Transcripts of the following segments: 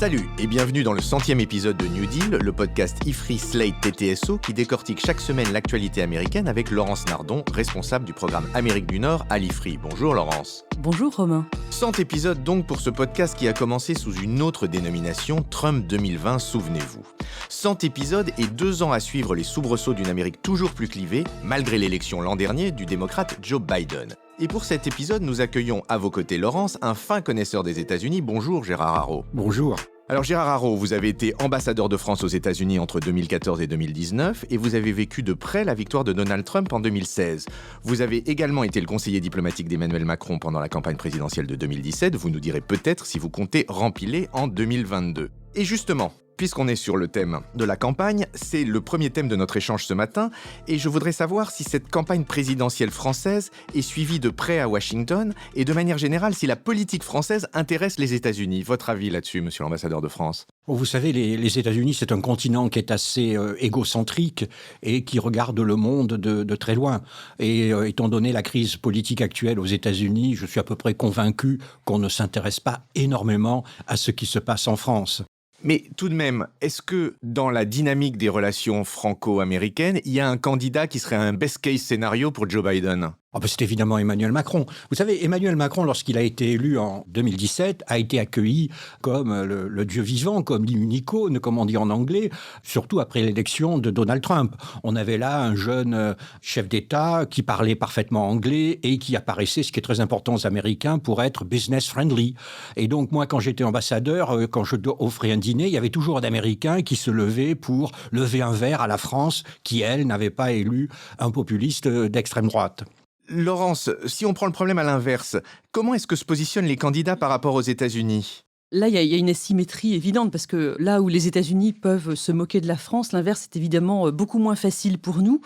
Salut et bienvenue dans le 100e épisode de New Deal, le podcast IFRI Slate TTSO qui décortique chaque semaine l'actualité américaine avec Laurence Nardon, responsable du programme Amérique du Nord à l'IFRI. Bonjour Laurence. Bonjour Romain. 100 épisodes donc pour ce podcast qui a commencé sous une autre dénomination, Trump 2020, souvenez-vous. 100 épisodes et 2 ans à suivre les soubresauts d'une Amérique toujours plus clivée, malgré l'élection l'an dernier du démocrate Joe Biden. Et pour cet épisode, nous accueillons à vos côtés Laurence, un fin connaisseur des États-Unis. Bonjour Gérard Haro. Bonjour. Alors Gérard Haro, vous avez été ambassadeur de France aux États-Unis entre 2014 et 2019 et vous avez vécu de près la victoire de Donald Trump en 2016. Vous avez également été le conseiller diplomatique d'Emmanuel Macron pendant la campagne présidentielle de 2017. Vous nous direz peut-être si vous comptez rempiler en 2022. Et justement, puisqu'on est sur le thème de la campagne, c'est le premier thème de notre échange ce matin, et je voudrais savoir si cette campagne présidentielle française est suivie de près à Washington, et de manière générale, si la politique française intéresse les États-Unis. Votre avis là-dessus, monsieur l'ambassadeur de France ? Vous savez, les États-Unis, c'est un continent qui est assez égocentrique et qui regarde le monde de très loin. Et étant donné la crise politique actuelle aux États-Unis, je suis à peu près convaincu qu'on ne s'intéresse pas énormément à ce qui se passe en France. Mais tout de même, est-ce que dans la dynamique des relations franco-américaines, il y a un candidat qui serait un best-case scénario pour Joe Biden ? C'est évidemment Emmanuel Macron. Vous savez, Emmanuel Macron, lorsqu'il a été élu en 2017, a été accueilli comme le dieu vivant, comme l'icône, comme on dit en anglais, surtout après l'élection de Donald Trump. On avait là un jeune chef d'État qui parlait parfaitement anglais et qui apparaissait, ce qui est très important aux Américains, pour être business-friendly. Et donc, moi, quand j'étais ambassadeur, quand je offrais un dîner, il y avait toujours d'Américains qui se levaient pour lever un verre à la France, qui, elle, n'avait pas élu un populiste d'extrême droite. Laurence, si on prend le problème à l'inverse, comment est-ce que se positionnent les candidats par rapport aux États-Unis ? Là, il y a une asymétrie évidente parce que là où les États-Unis peuvent se moquer de la France, l'inverse est évidemment beaucoup moins facile pour nous.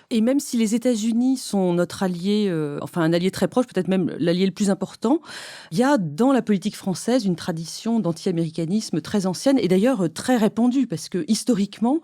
Et même si les États-Unis sont notre allié, un allié très proche, peut-être même l'allié le plus important, il y a dans la politique française une tradition d'anti-américanisme très ancienne et d'ailleurs très répandue parce que historiquement,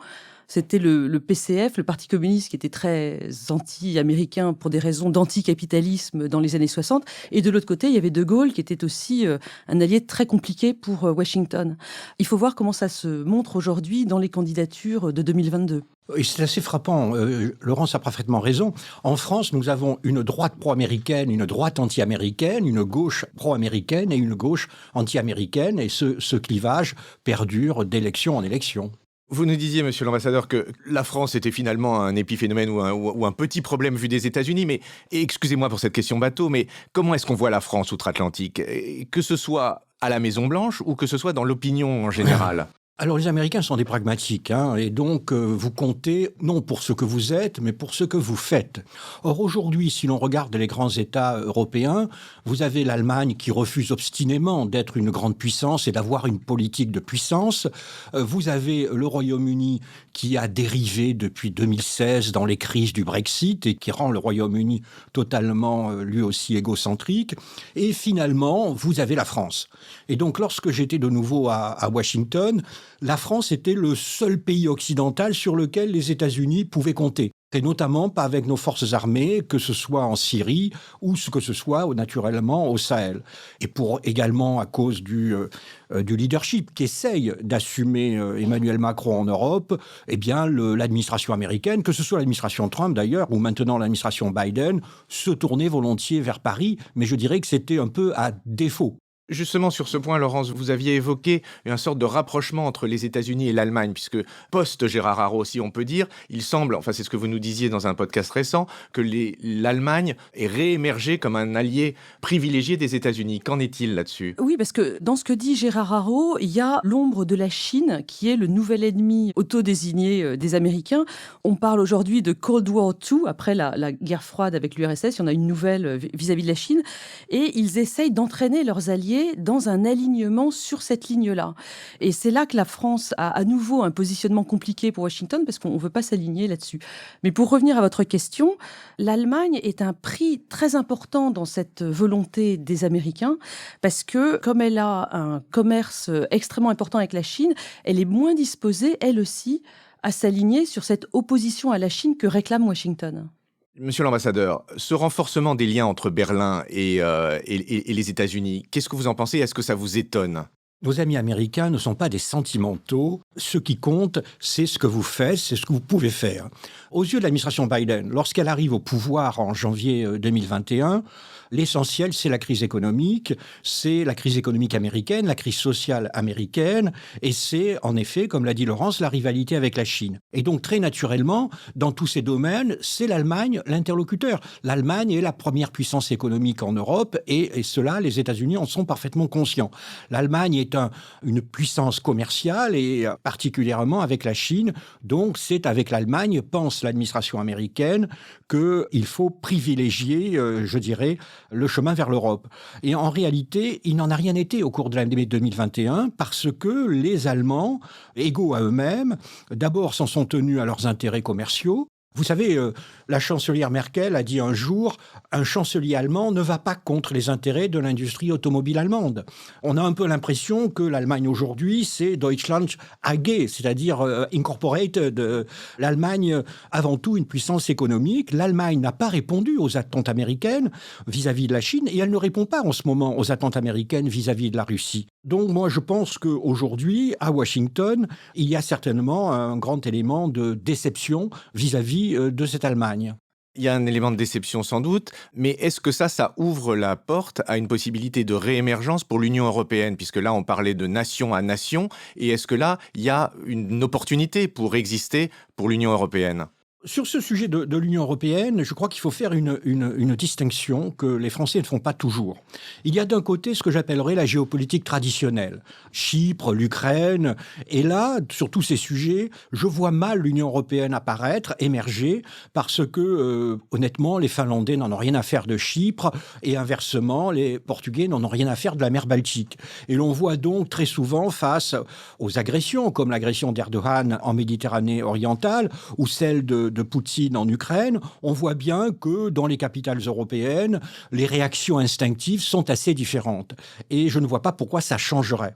c'était le PCF, le Parti communiste, qui était très anti-américain pour des raisons d'anticapitalisme dans les années 60. Et de l'autre côté, il y avait De Gaulle, qui était aussi un allié très compliqué pour Washington. Il faut voir comment ça se montre aujourd'hui dans les candidatures de 2022. Et c'est assez frappant. Laurence a parfaitement raison. En France, nous avons une droite pro-américaine, une droite anti-américaine, une gauche pro-américaine et une gauche anti-américaine. Et ce clivage perdure d'élection en élection. Vous nous disiez, monsieur l'ambassadeur, que la France était finalement un épiphénomène ou un petit problème vu des États-Unis, mais excusez-moi pour cette question bateau, mais comment est-ce qu'on voit la France outre-Atlantique ? Que ce soit à la Maison-Blanche ou que ce soit dans l'opinion en général ? Alors les Américains sont des pragmatiques, et donc vous comptez non pour ce que vous êtes, mais pour ce que vous faites. Or aujourd'hui, si l'on regarde les grands États européens, vous avez l'Allemagne qui refuse obstinément d'être une grande puissance et d'avoir une politique de puissance. Vous avez le Royaume-Uni qui a dérivé depuis 2016 dans les crises du Brexit et qui rend le Royaume-Uni totalement lui aussi égocentrique. Et finalement, vous avez la France. Et donc lorsque j'étais de nouveau à Washington, la France était le seul pays occidental sur lequel les États-Unis pouvaient compter. Et notamment pas avec nos forces armées, que ce soit en Syrie ou que ce soit naturellement au Sahel. Et également à cause du leadership qu'essaye d'assumer Emmanuel Macron en Europe, l'administration américaine, que ce soit l'administration Trump d'ailleurs, ou maintenant l'administration Biden, se tournait volontiers vers Paris, mais je dirais que c'était un peu à défaut. Justement, sur ce point, Laurence, vous aviez évoqué une sorte de rapprochement entre les États-Unis et l'Allemagne, puisque post-Gérard Haro, si on peut dire, il semble, c'est ce que vous nous disiez dans un podcast récent, que l'Allemagne est réémergée comme un allié privilégié des États-Unis. Qu'en est-il là-dessus ? Oui, parce que dans ce que dit Gérard Haro, il y a l'ombre de la Chine, qui est le nouvel ennemi autodésigné des Américains. On parle aujourd'hui de Cold War II, après la guerre froide avec l'URSS, il y en a une nouvelle vis-à-vis de la Chine, et ils essayent d'entraîner leurs alliés dans un alignement sur cette ligne-là. Et c'est là que la France a à nouveau un positionnement compliqué pour Washington, parce qu'on ne veut pas s'aligner là-dessus. Mais pour revenir à votre question, l'Allemagne est un prix très important dans cette volonté des Américains, parce que comme elle a un commerce extrêmement important avec la Chine, elle est moins disposée, elle aussi, à s'aligner sur cette opposition à la Chine que réclame Washington. Monsieur l'ambassadeur, ce renforcement des liens entre Berlin et les États-Unis, qu'est-ce que vous en pensez ? Est-ce que ça vous étonne ? Nos amis américains ne sont pas des sentimentaux. Ce qui compte, c'est ce que vous faites, c'est ce que vous pouvez faire. Aux yeux de l'administration Biden, lorsqu'elle arrive au pouvoir en janvier 2021, l'essentiel, c'est la crise économique américaine, la crise sociale américaine, et c'est, en effet, comme l'a dit Laurence, la rivalité avec la Chine. Et donc, très naturellement, dans tous ces domaines, c'est l'Allemagne l'interlocuteur. L'Allemagne est la première puissance économique en Europe, et cela, les États-Unis en sont parfaitement conscients. L'Allemagne est une puissance commerciale, et particulièrement avec la Chine. Donc, c'est avec l'Allemagne, pense l'administration américaine, qu'il faut privilégier, je dirais, le chemin vers l'Europe. Et en réalité, il n'en a rien été au cours de l'année 2021 parce que les Allemands, égaux à eux-mêmes, d'abord s'en sont tenus à leurs intérêts commerciaux. Vous savez, la chancelière Merkel a dit un jour « Un chancelier allemand ne va pas contre les intérêts de l'industrie automobile allemande ». On a un peu l'impression que l'Allemagne aujourd'hui, c'est Deutschland AG, c'est-à-dire incorporated. L'Allemagne, avant tout, une puissance économique. L'Allemagne n'a pas répondu aux attentes américaines vis-à-vis de la Chine et elle ne répond pas en ce moment aux attentes américaines vis-à-vis de la Russie. Donc moi, je pense qu'aujourd'hui, à Washington, il y a certainement un grand élément de déception vis-à-vis de cette Allemagne. Il y a un élément de déception sans doute, mais est-ce que ça ouvre la porte à une possibilité de réémergence pour l'Union européenne? Puisque là, on parlait de nation à nation, et est-ce que là, il y a une opportunité pour exister pour l'Union européenne? Sur ce sujet de l'Union européenne, je crois qu'il faut faire une distinction que les Français ne font pas toujours. Il y a d'un côté ce que j'appellerais la géopolitique traditionnelle. Chypre, l'Ukraine. Et là, sur tous ces sujets, je vois mal l'Union européenne apparaître, émerger, parce que, honnêtement, les Finlandais n'en ont rien à faire de Chypre, et inversement, les Portugais n'en ont rien à faire de la mer Baltique. Et l'on voit donc très souvent face aux agressions, comme l'agression d'Erdogan en Méditerranée orientale, ou celle de Poutine en Ukraine, on voit bien que dans les capitales européennes, les réactions instinctives sont assez différentes. Et je ne vois pas pourquoi ça changerait.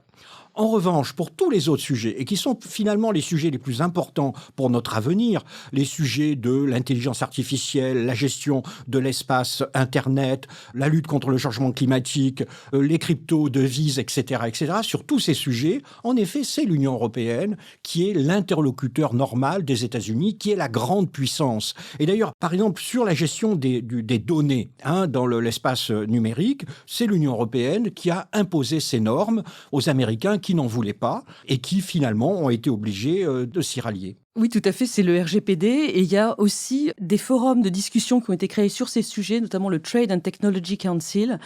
En revanche, pour tous les autres sujets, et qui sont finalement les sujets les plus importants pour notre avenir, les sujets de l'intelligence artificielle, la gestion de l'espace Internet, la lutte contre le changement climatique, les crypto-devises, etc., sur tous ces sujets, en effet, c'est l'Union européenne qui est l'interlocuteur normal des États-Unis, qui est la grande puissance. Et d'ailleurs, par exemple, sur la gestion des données dans l'espace numérique, c'est l'Union européenne qui a imposé ces normes aux Américains qui n'en voulaient pas et qui finalement ont été obligés de s'y rallier. Oui, tout à fait, c'est le RGPD et il y a aussi des forums de discussion qui ont été créés sur ces sujets, notamment le Trade and Technology Council.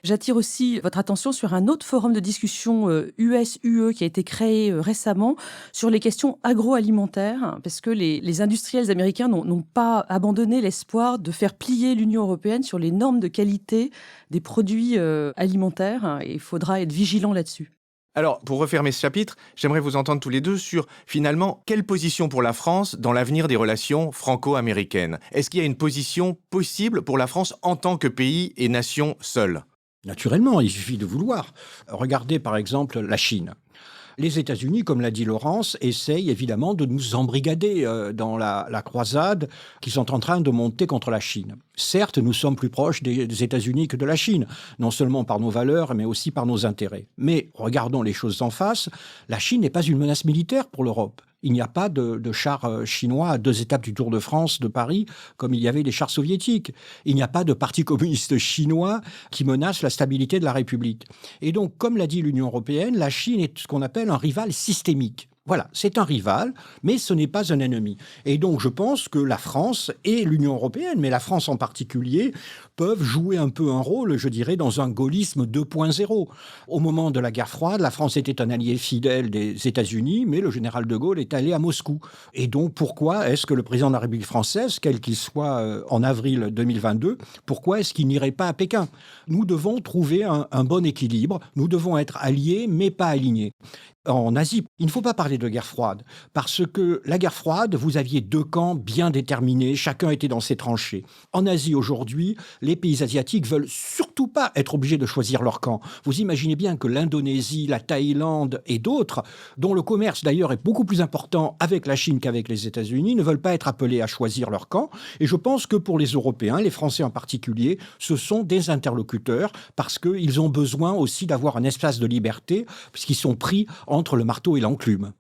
J'attire aussi votre attention sur un autre forum de discussion US-UE qui a été créé récemment sur les questions agroalimentaires, parce que les industriels américains n'ont pas abandonné l'espoir de faire plier l'Union européenne sur les normes de qualité des produits alimentaires, et il faudra être vigilant là-dessus. Alors, pour refermer ce chapitre, j'aimerais vous entendre tous les deux sur, finalement, quelle position pour la France dans l'avenir des relations franco-américaines? Est-ce qu'il y a une position possible pour la France en tant que pays et nation seule? Naturellement, il suffit de vouloir. Regardez par exemple la Chine. Les États-Unis, comme l'a dit Laurence, essayent évidemment de nous embrigader dans la croisade qu'ils sont en train de monter contre la Chine. Certes, nous sommes plus proches des États-Unis que de la Chine, non seulement par nos valeurs, mais aussi par nos intérêts. Mais regardons les choses en face, la Chine n'est pas une menace militaire pour l'Europe. Il n'y a pas de chars chinois à 2 étapes du Tour de France de Paris, comme il y avait des chars soviétiques. Il n'y a pas de parti communiste chinois qui menace la stabilité de la République. Et donc, comme l'a dit l'Union européenne, la Chine est ce qu'on appelle un rival systémique. Voilà, c'est un rival, mais ce n'est pas un ennemi. Et donc, je pense que la France et l'Union européenne, mais la France en particulier, peuvent jouer un peu un rôle, je dirais, dans un gaullisme 2.0. Au moment de la guerre froide, la France était un allié fidèle des États-Unis, mais le général de Gaulle est allé à Moscou. Et donc, pourquoi est-ce que le président de la République française, quel qu'il soit en avril 2022, pourquoi est-ce qu'il n'irait pas à Pékin? Nous devons trouver un bon équilibre. Nous devons être alliés, mais pas alignés. En Asie, il ne faut pas parler parler de guerre froide. Parce que la guerre froide, vous aviez deux camps bien déterminés, chacun était dans ses tranchées. En Asie aujourd'hui, les pays asiatiques veulent surtout pas être obligés de choisir leur camp. Vous imaginez bien que l'Indonésie, la Thaïlande et d'autres, dont le commerce d'ailleurs est beaucoup plus important avec la Chine qu'avec les États-Unis, ne veulent pas être appelés à choisir leur camp. Et je pense que pour les Européens, les Français en particulier, ce sont des interlocuteurs parce qu'ils ont besoin aussi d'avoir un espace de liberté puisqu'ils sont pris entre le marteau et l'enclume.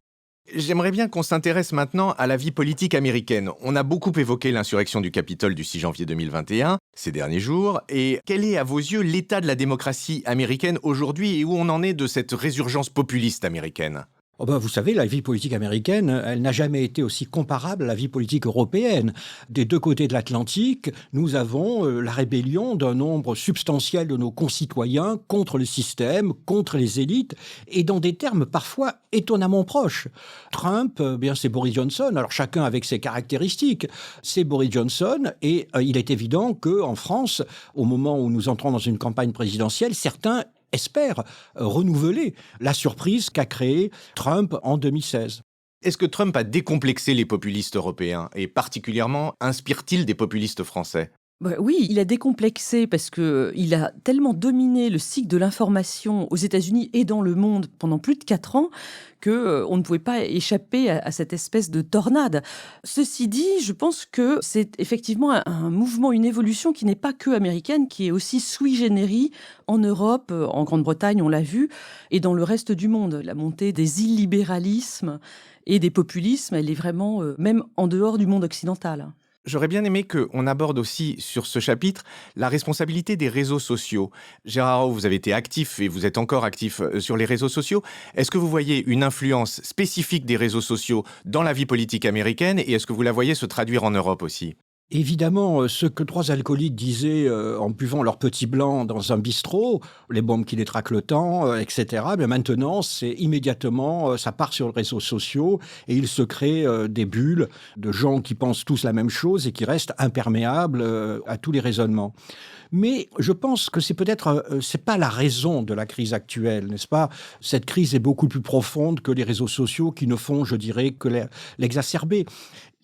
J'aimerais bien qu'on s'intéresse maintenant à la vie politique américaine. On a beaucoup évoqué l'insurrection du Capitole du 6 janvier 2021, ces derniers jours. Et quel est, à vos yeux, l'état de la démocratie américaine aujourd'hui et où on en est de cette résurgence populiste américaine ? Vous savez, la vie politique américaine, elle n'a jamais été aussi comparable à la vie politique européenne. Des deux côtés de l'Atlantique, nous avons la rébellion d'un nombre substantiel de nos concitoyens contre le système, contre les élites, et dans des termes parfois étonnamment proches. Trump, c'est Boris Johnson, alors chacun avec ses caractéristiques. C'est Boris Johnson, et il est évident qu'en France, au moment où nous entrons dans une campagne présidentielle, certains espère renouveler la surprise qu'a créée Trump en 2016. Est-ce que Trump a décomplexé les populistes européens et particulièrement inspire-t-il des populistes français ? Oui, il a décomplexé parce qu'il a tellement dominé le cycle de l'information aux États-Unis et dans le monde pendant plus de 4 ans qu'on ne pouvait pas échapper à cette espèce de tornade. Ceci dit, je pense que c'est effectivement un mouvement, une évolution qui n'est pas que américaine, qui est aussi sui generis en Europe, en Grande-Bretagne, on l'a vu, et dans le reste du monde. La montée des illibéralismes et des populismes, elle est vraiment même en dehors du monde occidental. J'aurais bien aimé qu'on aborde aussi sur ce chapitre la responsabilité des réseaux sociaux. Gérard Araud, vous avez été actif et vous êtes encore actif sur les réseaux sociaux. Est-ce que vous voyez une influence spécifique des réseaux sociaux dans la vie politique américaine et est-ce que vous la voyez se traduire en Europe aussi ? Évidemment, ce que 3 alcooliques disaient en buvant leur petit blanc dans un bistrot, les bombes qui détraquent le temps, etc., bien maintenant, c'est immédiatement, ça part sur les réseaux sociaux et il se crée des bulles de gens qui pensent tous la même chose et qui restent imperméables à tous les raisonnements. Mais je pense que c'est pas la raison de la crise actuelle, n'est-ce pas ? Cette crise est beaucoup plus profonde que les réseaux sociaux qui ne font, je dirais, que l'exacerber.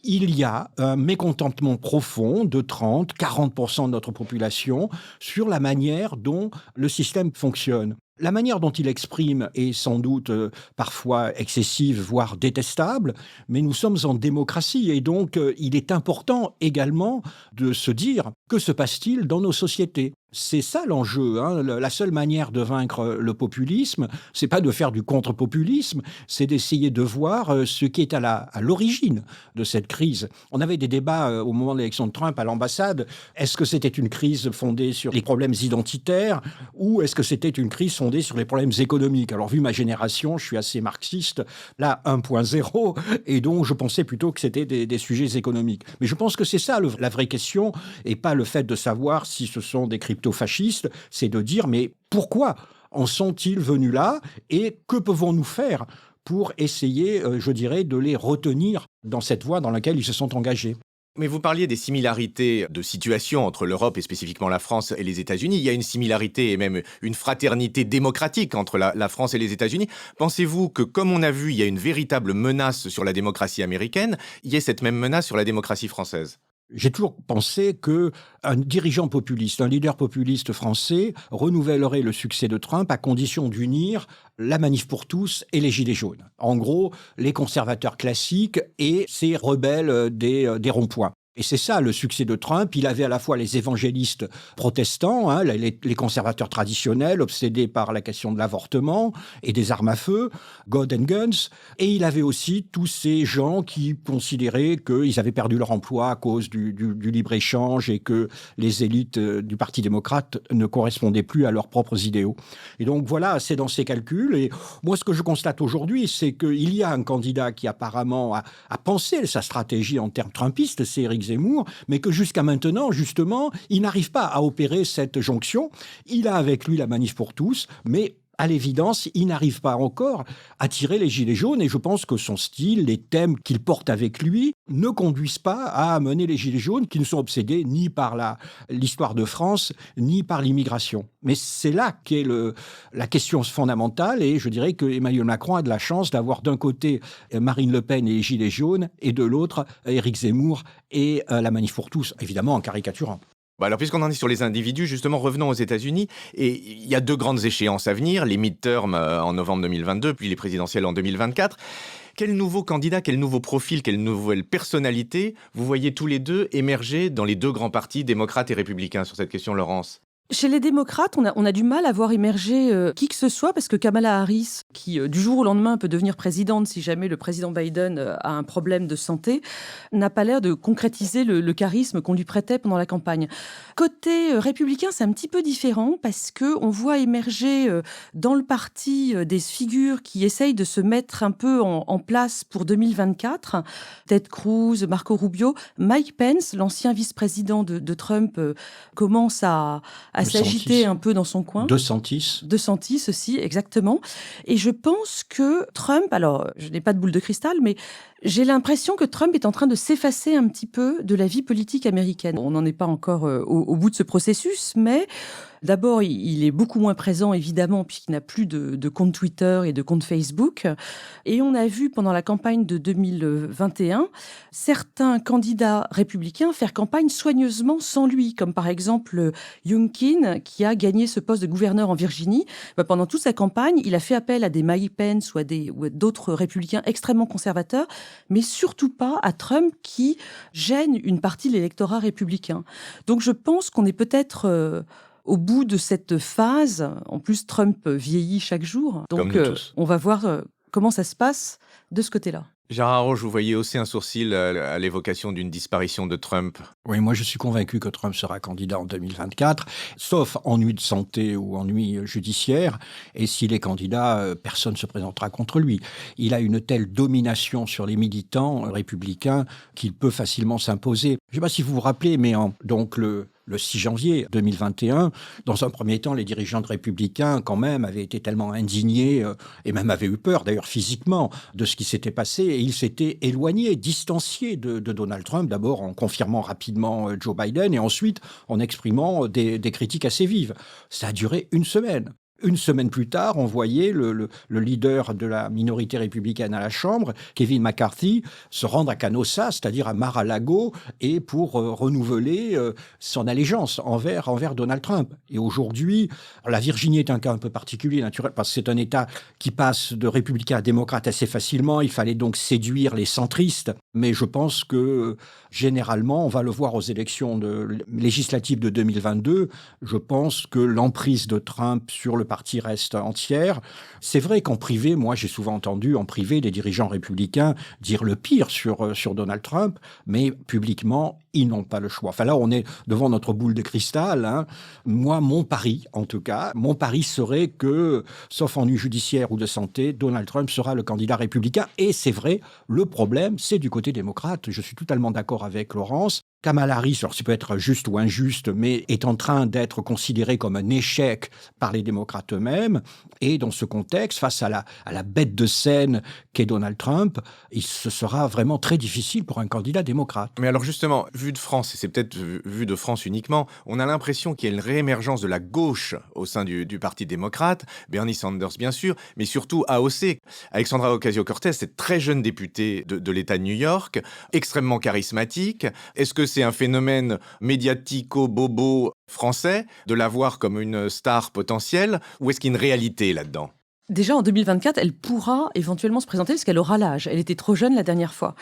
Il y a un mécontentement profond de 30-40% de notre population sur la manière dont le système fonctionne. La manière dont il exprime est sans doute parfois excessive, voire détestable, mais nous sommes en démocratie et donc il est important également de se dire que se passe-t-il dans nos sociétés ? C'est ça l'enjeu, hein. La seule manière de vaincre le populisme, c'est pas de faire du contre-populisme, c'est d'essayer de voir ce qui est à l'origine de cette crise. On avait des débats au moment de l'élection de Trump à l'ambassade. Est-ce que c'était une crise fondée sur les problèmes identitaires ou est-ce que c'était une crise fondée sur les problèmes économiques ? Alors, vu ma génération, je suis assez marxiste, là 1.0, et donc je pensais plutôt que c'était des sujets économiques. Mais je pense que c'est ça la vraie question, et pas le fait de savoir si ce sont des crypto-fascistes, c'est de dire mais pourquoi en sont-ils venus là et que pouvons-nous faire pour essayer, je dirais, de les retenir dans cette voie dans laquelle ils se sont engagés. Mais vous parliez des similarités de situation entre l'Europe et spécifiquement la France et les États-Unis. Il y a une similarité et même une fraternité démocratique entre la France et les États-Unis. Pensez-vous que, comme on a vu, il y a une véritable menace sur la démocratie américaine, il y ait cette même menace sur la démocratie française ? J'ai toujours pensé qu'un dirigeant populiste, un leader populiste français renouvellerait le succès de Trump à condition d'unir la Manif pour tous et les Gilets jaunes. En gros, les conservateurs classiques et ces rebelles des ronds-points. Et c'est ça le succès de Trump. Il avait à la fois les évangélistes protestants, hein, les conservateurs traditionnels obsédés par la question de l'avortement et des armes à feu, God and Guns, et il avait aussi tous ces gens qui considéraient qu'ils avaient perdu leur emploi à cause du libre-échange et que les élites du Parti démocrate ne correspondaient plus à leurs propres idéaux. Et donc voilà, c'est dans ces calculs. Et moi, ce que je constate aujourd'hui, c'est qu'il y a un candidat qui apparemment a pensé sa stratégie en termes trumpistes, c'est Éric Zemmour, mais que jusqu'à maintenant, justement, il n'arrive pas à opérer cette jonction. Il a avec lui la Manif pour tous, mais à l'évidence, il n'arrive pas encore à tirer les gilets jaunes et je pense que son style, les thèmes qu'il porte avec lui ne conduisent pas à amener les gilets jaunes qui ne sont obsédés ni par l'histoire de France, ni par l'immigration. Mais c'est là qu'est la question fondamentale et je dirais que Emmanuel Macron a de la chance d'avoir d'un côté Marine Le Pen et les gilets jaunes et de l'autre Éric Zemmour et la Manif pour tous, évidemment en caricaturant. Alors, puisqu'on en est sur les individus, justement, revenons aux États-Unis. Et il y a 2 grandes échéances à venir, les midterms en novembre 2022, puis les présidentielles en 2024. Quel nouveau candidat, quel nouveau profil, quelle nouvelle personnalité vous voyez tous les deux émerger dans les 2 grands partis, démocrates et républicains, sur cette question, Laurence ? Chez les démocrates, on a du mal à voir émerger qui que ce soit, parce que Kamala Harris, qui du jour au lendemain peut devenir présidente si jamais le président Biden a un problème de santé, n'a pas l'air de concrétiser le charisme qu'on lui prêtait pendant la campagne. Côté républicain, c'est un petit peu différent, parce qu'on voit émerger dans le parti des figures qui essayent de se mettre un peu en place pour 2024. Ted Cruz, Marco Rubio, Mike Pence, l'ancien vice-président de Trump, commence à s'agiter un peu dans son coin. DeSantis aussi, exactement. Et je pense que Trump, alors je n'ai pas de boule de cristal, mais j'ai l'impression que Trump est en train de s'effacer un petit peu de la vie politique américaine. On n'en est pas encore au bout de ce processus, mais d'abord, il est beaucoup moins présent, évidemment, puisqu'il n'a plus de compte Twitter et de compte Facebook. Et on a vu pendant la campagne de 2021 certains candidats républicains faire campagne soigneusement sans lui, comme par exemple Youngkin, qui a gagné ce poste de gouverneur en Virginie. Pendant toute sa campagne, il a fait appel à des Mike Pence ou à d'autres républicains extrêmement conservateurs, mais surtout pas à Trump qui gêne une partie de l'électorat républicain. Donc je pense qu'on est peut-être au bout de cette phase. En plus, Trump vieillit chaque jour. Donc on va voir comment ça se passe de ce côté-là. Gérard Araud, je vous voyais hausser un sourcil à l'évocation d'une disparition de Trump. Oui, moi je suis convaincu que Trump sera candidat en 2024, sauf ennui de santé ou ennui judiciaire. Et s'il est candidat, personne ne se présentera contre lui. Il a une telle domination sur les militants républicains qu'il peut facilement s'imposer. Je ne sais pas si vous vous rappelez, mais donc le 6 janvier 2021, dans un premier temps, les dirigeants républicains, quand même, avaient été tellement indignés, et même avaient eu peur, d'ailleurs physiquement, de ce qui s'était passé, et ils s'étaient éloignés, distanciés de Donald Trump, d'abord en confirmant rapidement Joe Biden, et ensuite en exprimant des critiques assez vives. Ça a duré une semaine. Une semaine plus tard, on voyait le leader de la minorité républicaine à la Chambre, Kevin McCarthy, se rendre à Canossa, c'est-à-dire à Mar-a-Lago, et pour renouveler son allégeance envers Donald Trump. Et aujourd'hui, la Virginie est un cas un peu particulier, naturel, parce que c'est un État qui passe de républicain à démocrate assez facilement. Il fallait donc séduire les centristes. Mais je pense que, généralement, on va le voir aux élections législatives de 2022, je pense que l'emprise de Trump sur le parti reste entière. C'est vrai qu'en privé, moi j'ai souvent entendu en privé des dirigeants républicains dire le pire sur Donald Trump, mais publiquement, ils n'ont pas le choix. Enfin là, on est devant notre boule de cristal. Hein. Moi, mon pari, en tout cas, mon pari serait que, sauf ennui judiciaire ou de santé, Donald Trump sera le candidat républicain. Et c'est vrai, le problème, c'est du côté démocrate. Je suis totalement d'accord avec Laurence. Kamala Harris, alors ça peut être juste ou injuste, mais est en train d'être considérée comme un échec par les démocrates eux-mêmes. Et dans ce contexte, face à la bête de scène qu'est Donald Trump, ce sera vraiment très difficile pour un candidat démocrate. Mais alors justement, vu de France, et c'est peut-être vu de France uniquement, on a l'impression qu'il y a une réémergence de la gauche au sein du Parti démocrate, Bernie Sanders bien sûr, mais surtout AOC. Alexandra Ocasio-Cortez, cette très jeune députée de l'État de New York, extrêmement charismatique. Est-ce que c'est un phénomène médiatico-bobo français de la voir comme une star potentielle, ou est-ce qu'il y a une réalité là-dedans ? Déjà, en 2024, elle pourra éventuellement se présenter parce qu'elle aura l'âge. Elle était trop jeune la dernière fois.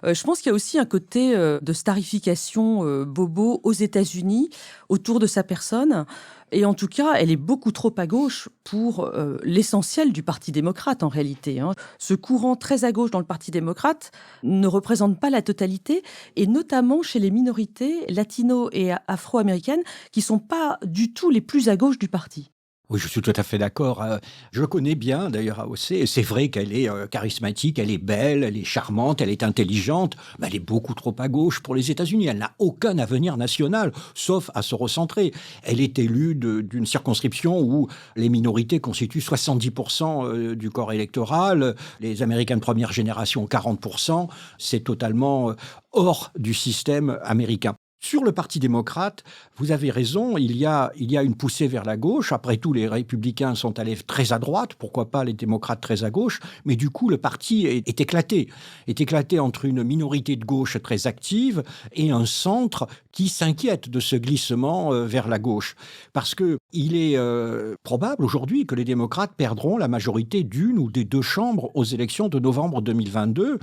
Je pense qu'il y a aussi un côté de starification bobo aux États-Unis autour de sa personne. Et en tout cas, elle est beaucoup trop à gauche pour l'essentiel du Parti démocrate, en réalité. Hein. Ce courant très à gauche dans le Parti démocrate ne représente pas la totalité, et notamment chez les minorités latino et afro-américaines qui ne sont pas du tout les plus à gauche du parti. Oui, je suis tout à fait d'accord. Je connais bien d'ailleurs AOC, et c'est vrai qu'elle est charismatique, elle est belle, elle est charmante, elle est intelligente, mais elle est beaucoup trop à gauche pour les États-Unis. Elle n'a aucun avenir national, sauf à se recentrer. Elle est élue d'une circonscription où les minorités constituent 70% du corps électoral, les Américains de première génération 40%. C'est totalement hors du système américain. Sur le Parti démocrate, vous avez raison, il y a une poussée vers la gauche. Après tout, les républicains sont allés très à droite, pourquoi pas les démocrates très à gauche, mais du coup, le parti est éclaté. Est éclaté entre une minorité de gauche très active et un centre qui s'inquiète de ce glissement vers la gauche. Parce qu'il est probable aujourd'hui que les démocrates perdront la majorité d'une ou des deux chambres aux élections de novembre 2022,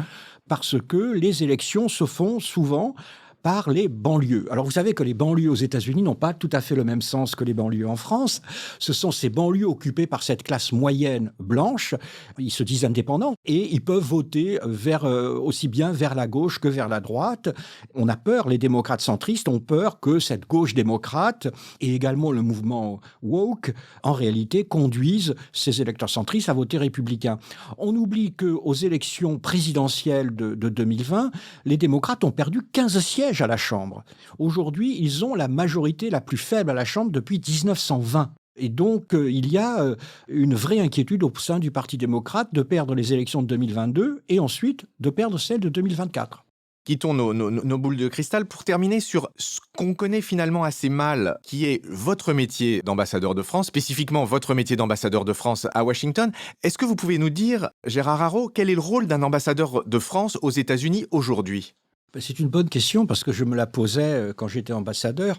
parce que les élections se font souvent par les banlieues. Alors vous savez que les banlieues aux États-Unis n'ont pas tout à fait le même sens que les banlieues en France. Ce sont ces banlieues occupées par cette classe moyenne blanche. Ils se disent indépendants et ils peuvent voter aussi bien vers la gauche que vers la droite. On a peur, les démocrates centristes ont peur que cette gauche démocrate et également le mouvement woke, en réalité, conduisent ces électeurs centristes à voter républicain. On oublie qu'aux élections présidentielles de 2020, les démocrates ont perdu 15 sièges à la Chambre. Aujourd'hui, ils ont la majorité la plus faible à la Chambre depuis 1920. Et donc, il y a une vraie inquiétude au sein du Parti démocrate de perdre les élections de 2022 et ensuite de perdre celles de 2024. Quittons nos boules de cristal pour terminer sur ce qu'on connaît finalement assez mal, qui est votre métier d'ambassadeur de France, spécifiquement votre métier d'ambassadeur de France à Washington. Est-ce que vous pouvez nous dire, Gérard Haro, quel est le rôle d'un ambassadeur de France aux États-Unis aujourd'hui ? C'est une bonne question parce que je me la posais quand j'étais ambassadeur.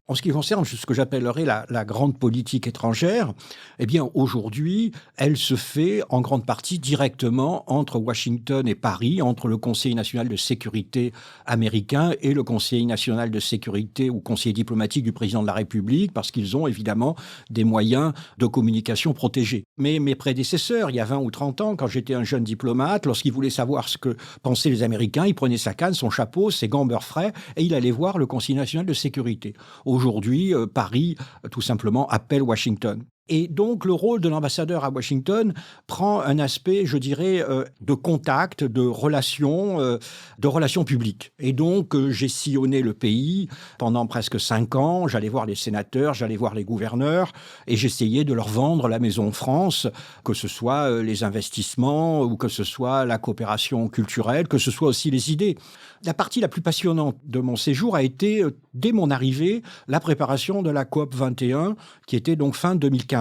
En ce qui concerne ce que j'appellerais la grande politique étrangère, eh bien aujourd'hui, elle se fait en grande partie directement entre Washington et Paris, entre le Conseil national de sécurité américain et le Conseil national de sécurité ou conseiller diplomatique du président de la République, parce qu'ils ont évidemment des moyens de communication protégés. Mais mes prédécesseurs, il y a 20 ou 30 ans, quand j'étais un jeune diplomate, lorsqu'ils voulaient savoir ce que pensaient les Américains, ils prenaient sa canne, son chapeau, ses gants beurre frais, et il allait voir le Conseil national de sécurité. Aujourd'hui, Paris, tout simplement, appelle Washington. Et donc, le rôle de l'ambassadeur à Washington prend un aspect, je dirais, de contact, de relations publiques. Et donc, j'ai sillonné le pays pendant presque 5 ans. J'allais voir les sénateurs, j'allais voir les gouverneurs, et j'essayais de leur vendre la Maison France, que ce soit les investissements, ou que ce soit la coopération culturelle, que ce soit aussi les idées. La partie la plus passionnante de mon séjour a été, dès mon arrivée, la préparation de la COP 21, qui était donc fin 2015.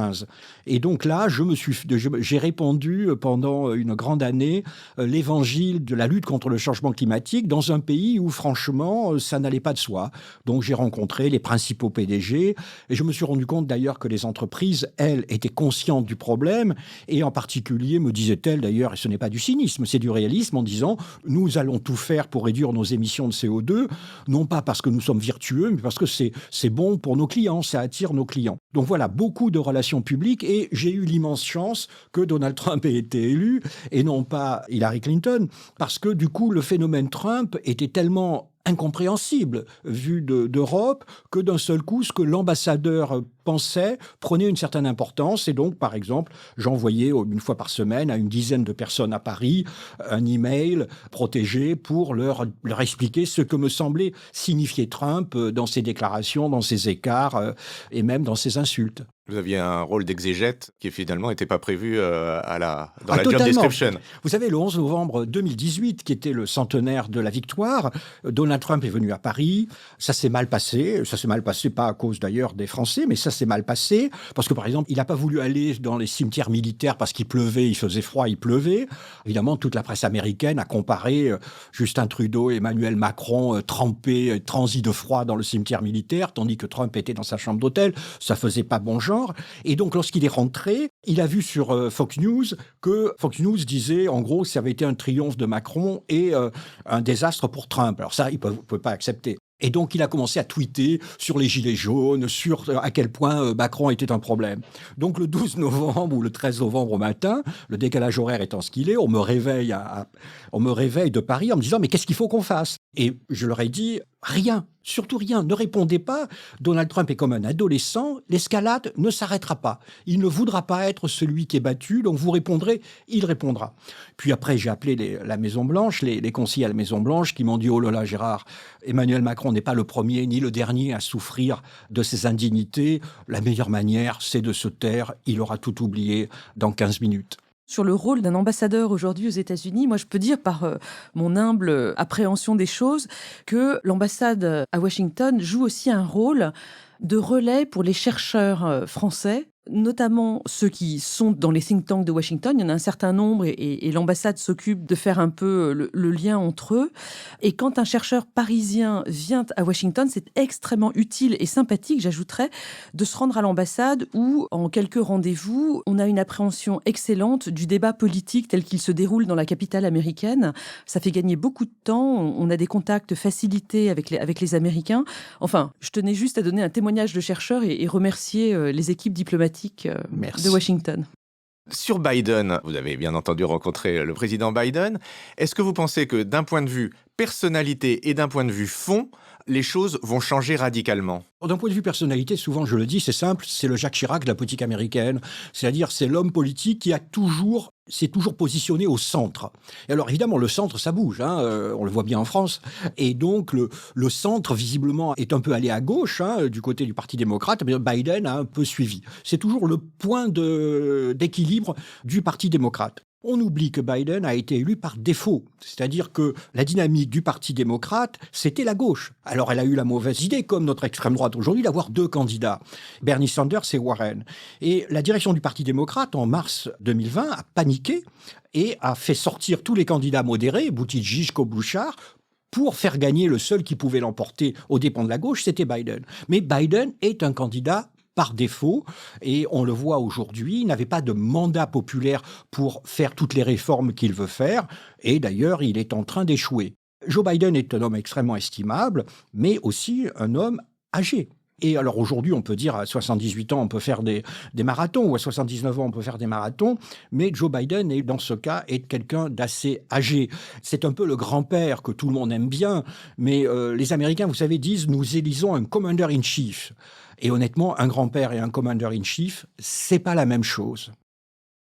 Et donc là, j'ai répandu pendant une grande année l'évangile de la lutte contre le changement climatique dans un pays où, franchement, ça n'allait pas de soi. Donc j'ai rencontré les principaux PDG et je me suis rendu compte d'ailleurs que les entreprises, elles, étaient conscientes du problème et en particulier, me disaient-elles d'ailleurs, et ce n'est pas du cynisme, c'est du réalisme, en disant « nous allons tout faire pour réduire nos émissions de CO2, non pas parce que nous sommes vertueux, mais parce que c'est bon pour nos clients, ça attire nos clients ». Donc voilà, beaucoup de relations publiques et j'ai eu l'immense chance que Donald Trump ait été élu et non pas Hillary Clinton parce que du coup le phénomène Trump était tellement incompréhensible vu d'Europe que d'un seul coup ce que l'ambassadeur pensait prenait une certaine importance et donc par exemple j'envoyais une fois par semaine à une dizaine de personnes à Paris un email protégé pour leur expliquer ce que me semblait signifier Trump dans ses déclarations, dans ses écarts et même dans ses insultes. Vous aviez un rôle d'exégète qui finalement n'était pas prévu dans la job totalement. description. Vous savez, le 11 novembre 2018, qui était le centenaire de la victoire, Donald Trump est venu à Paris. Ça s'est mal passé. Ça s'est mal passé, pas à cause d'ailleurs des Français, mais ça s'est mal passé. Parce que par exemple, il n'a pas voulu aller dans les cimetières militaires parce qu'il pleuvait, il faisait froid, il pleuvait. Évidemment, toute la presse américaine a comparé Justin Trudeau et Emmanuel Macron trempés, transis de froid dans le cimetière militaire, tandis que Trump était dans sa chambre d'hôtel. Ça faisait pas bon genre. Et donc, lorsqu'il est rentré, il a vu sur Fox News que Fox News disait, en gros, que ça avait été un triomphe de Macron et un désastre pour Trump. Alors ça, il ne pouvait pas accepter. Et donc, il a commencé à tweeter sur les gilets jaunes, sur à quel point Macron était un problème. Donc, le 12 novembre ou le 13 novembre au matin, le décalage horaire étant ce qu'il est, on me réveille de Paris en me disant « Mais qu'est-ce qu'il faut qu'on fasse ?» Et je leur ai dit, rien, surtout rien, ne répondez pas. Donald Trump est comme un adolescent, l'escalade ne s'arrêtera pas. Il ne voudra pas être celui qui est battu, donc vous répondrez, il répondra. Puis après, j'ai appelé la Maison-Blanche, les conseillers à la Maison-Blanche qui m'ont dit, oh là là Gérard, Emmanuel Macron n'est pas le premier ni le dernier à souffrir de ses indignités. La meilleure manière, c'est de se taire, il aura tout oublié dans 15 minutes. Sur le rôle d'un ambassadeur aujourd'hui aux États-Unis, moi je peux dire par mon humble appréhension des choses que l'ambassade à Washington joue aussi un rôle de relais pour les chercheurs français, notamment ceux qui sont dans les think tanks de Washington. Il y en a un certain nombre et l'ambassade s'occupe de faire un peu le lien entre eux. Et quand un chercheur parisien vient à Washington, c'est extrêmement utile et sympathique, j'ajouterais, de se rendre à l'ambassade où, en quelques rendez-vous, on a une appréhension excellente du débat politique tel qu'il se déroule dans la capitale américaine. Ça fait gagner beaucoup de temps. On a des contacts facilités avec les Américains. Enfin, je tenais juste à donner un témoignage de chercheur et remercier les équipes diplomatiques de Washington. Sur Biden, vous avez bien entendu rencontré le président Biden. Est-ce que vous pensez que d'un point de vue personnalité et d'un point de vue fond, les choses vont changer radicalement ? D'un point de vue personnalité, souvent je le dis, c'est simple, c'est le Jacques Chirac de la politique américaine. C'est-à-dire, c'est l'homme politique qui s'est toujours positionné au centre. Et alors évidemment, le centre, ça bouge, on le voit bien en France. Et donc, le centre, visiblement, est un peu allé à gauche, du côté du Parti démocrate, mais Biden a un peu suivi. C'est toujours le point d'équilibre du Parti démocrate. On oublie que Biden a été élu par défaut. C'est-à-dire que la dynamique du Parti démocrate, c'était la gauche. Alors elle a eu la mauvaise idée, comme notre extrême droite aujourd'hui, d'avoir 2 candidats, Bernie Sanders et Warren. Et la direction du Parti démocrate, en mars 2020, a paniqué et a fait sortir tous les candidats modérés, Buttigieg, Klobuchar, pour faire gagner le seul qui pouvait l'emporter aux dépens de la gauche, c'était Biden. Mais Biden est un candidat par défaut, et on le voit aujourd'hui, il n'avait pas de mandat populaire pour faire toutes les réformes qu'il veut faire, et d'ailleurs, il est en train d'échouer. Joe Biden est un homme extrêmement estimable, mais aussi un homme âgé. Et alors aujourd'hui, on peut dire à 78 ans, on peut faire des marathons, ou à 79 ans, on peut faire des marathons, mais Joe Biden, dans ce cas, est quelqu'un d'assez âgé. C'est un peu le grand-père que tout le monde aime bien, mais les Américains, vous savez, disent « nous élisons un commander-in-chief ». Et honnêtement, un grand-père et un commander-in-chief, c'est pas la même chose.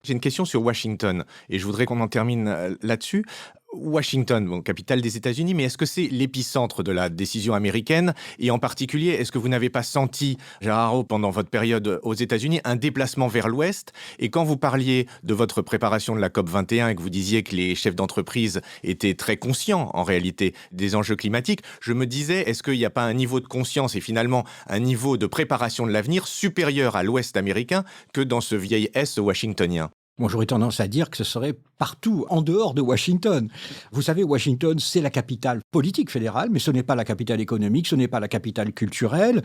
J'ai une question sur Washington, et je voudrais qu'on en termine là-dessus. Washington, capitale des États-Unis, mais est-ce que c'est l'épicentre de la décision américaine ? Et en particulier, est-ce que vous n'avez pas senti, Gérard Haraud, pendant votre période aux États-Unis, un déplacement vers l'Ouest ? Et quand vous parliez de votre préparation de la COP21 et que vous disiez que les chefs d'entreprise étaient très conscients, en réalité, des enjeux climatiques, je me disais, est-ce qu'il n'y a pas un niveau de conscience et finalement un niveau de préparation de l'avenir supérieur à l'Ouest américain que dans ce vieil Est washingtonien ? Moi, j'aurais tendance à dire que ce serait partout, en dehors de Washington. Vous savez, Washington, c'est la capitale politique fédérale, mais ce n'est pas la capitale économique, ce n'est pas la capitale culturelle.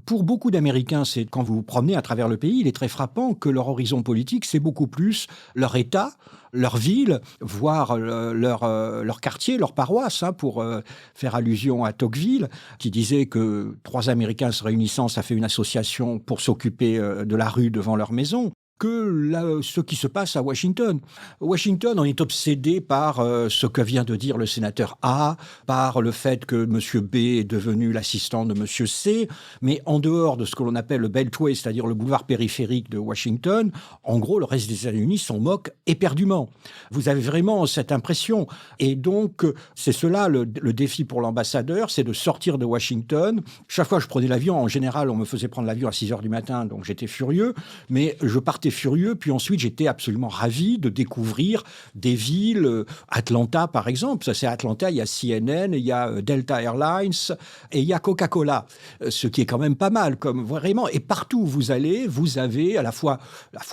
Pour beaucoup d'Américains, c'est quand vous vous promenez à travers le pays, il est très frappant que leur horizon politique, c'est beaucoup plus leur État, leur ville, voire leur quartier, leur paroisse, pour faire allusion à Tocqueville, qui disait que 3 Américains se réunissant, ça fait une association pour s'occuper de la rue devant leur maison. Que ce qui se passe à Washington. Washington, on est obsédé par ce que vient de dire le sénateur A, par le fait que M. B est devenu l'assistant de M. C, mais en dehors de ce que l'on appelle le Beltway, c'est-à-dire le boulevard périphérique de Washington, en gros, le reste des États-Unis s'en moque éperdument. Vous avez vraiment cette impression. Et donc, c'est cela le défi pour l'ambassadeur, c'est de sortir de Washington. Chaque fois que je prenais l'avion, en général, on me faisait prendre l'avion à 6 heures du matin, donc j'étais furieux, mais je partais furieux, puis ensuite j'étais absolument ravi de découvrir des villes, Atlanta par exemple, ça c'est Atlanta, il y a CNN, il y a Delta Airlines et il y a Coca-Cola, ce qui est quand même pas mal, comme vraiment, et partout où vous allez, vous avez à la fois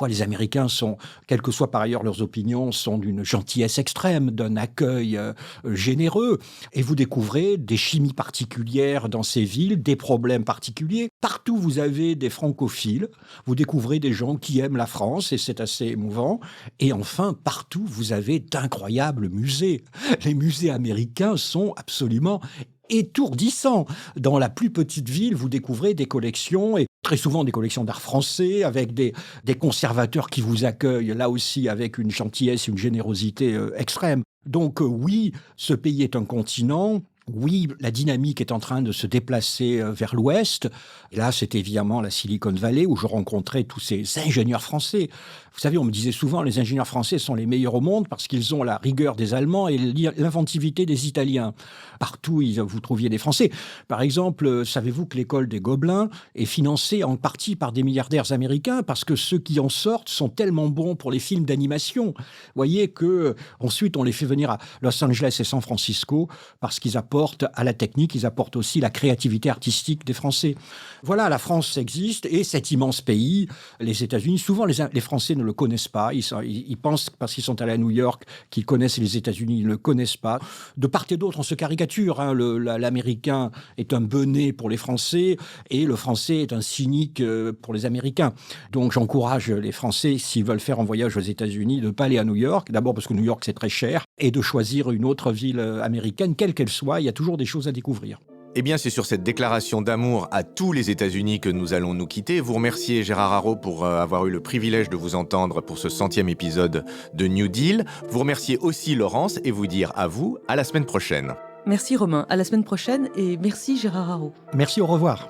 les Américains sont, quelles que soient par ailleurs leurs opinions, sont d'une gentillesse extrême, d'un accueil généreux, et vous découvrez des chimies particulières dans ces villes, des problèmes particuliers, partout vous avez des francophiles, vous découvrez des gens qui aiment la France, et c'est assez émouvant. Et enfin, partout, vous avez d'incroyables musées. Les musées américains sont absolument étourdissants. Dans la plus petite ville, vous découvrez des collections, et très souvent des collections d'art français, avec des conservateurs qui vous accueillent, là aussi avec une gentillesse, une générosité extrême. Donc oui, ce pays est un continent Oui, la dynamique est en train de se déplacer vers l'ouest. Et là, c'est évidemment la Silicon Valley où je rencontrais tous ces ingénieurs français. Vous savez, on me disait souvent, les ingénieurs français sont les meilleurs au monde parce qu'ils ont la rigueur des Allemands et l'inventivité des Italiens. Partout, vous trouviez des Français. Par exemple, savez-vous que l'école des Gobelins est financée en partie par des milliardaires américains parce que ceux qui en sortent sont tellement bons pour les films d'animation. Vous voyez que ensuite on les fait venir à Los Angeles et San Francisco parce qu'ils apportent à la technique, ils apportent aussi la créativité artistique des Français. Voilà, la France existe et cet immense pays, les États-Unis, souvent les Français ne le connaissent pas. Ils pensent, parce qu'ils sont allés à New York, qu'ils connaissent les États-Unis, ils ne le connaissent pas. De part et d'autre, on se caricature. L'Américain est un benet pour les Français et le Français est un cynique pour les Américains. Donc j'encourage les Français, s'ils veulent faire un voyage aux États-Unis, de ne pas aller à New York. D'abord parce que New York, c'est très cher. Et de choisir une autre ville américaine, quelle qu'elle soit. Il y a toujours des choses à découvrir. Eh bien, c'est sur cette déclaration d'amour à tous les États-Unis que nous allons nous quitter. Vous remerciez Gérard Haraud pour avoir eu le privilège de vous entendre pour ce 100e épisode de New Deal. Vous remerciez aussi Laurence et vous dire à vous, à la semaine prochaine. Merci Romain, à la semaine prochaine et merci Gérard Haraud. Merci, au revoir.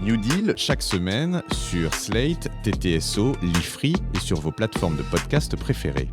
New Deal, chaque semaine sur Slate, TTSO, Lifree et sur vos plateformes de podcast préférées.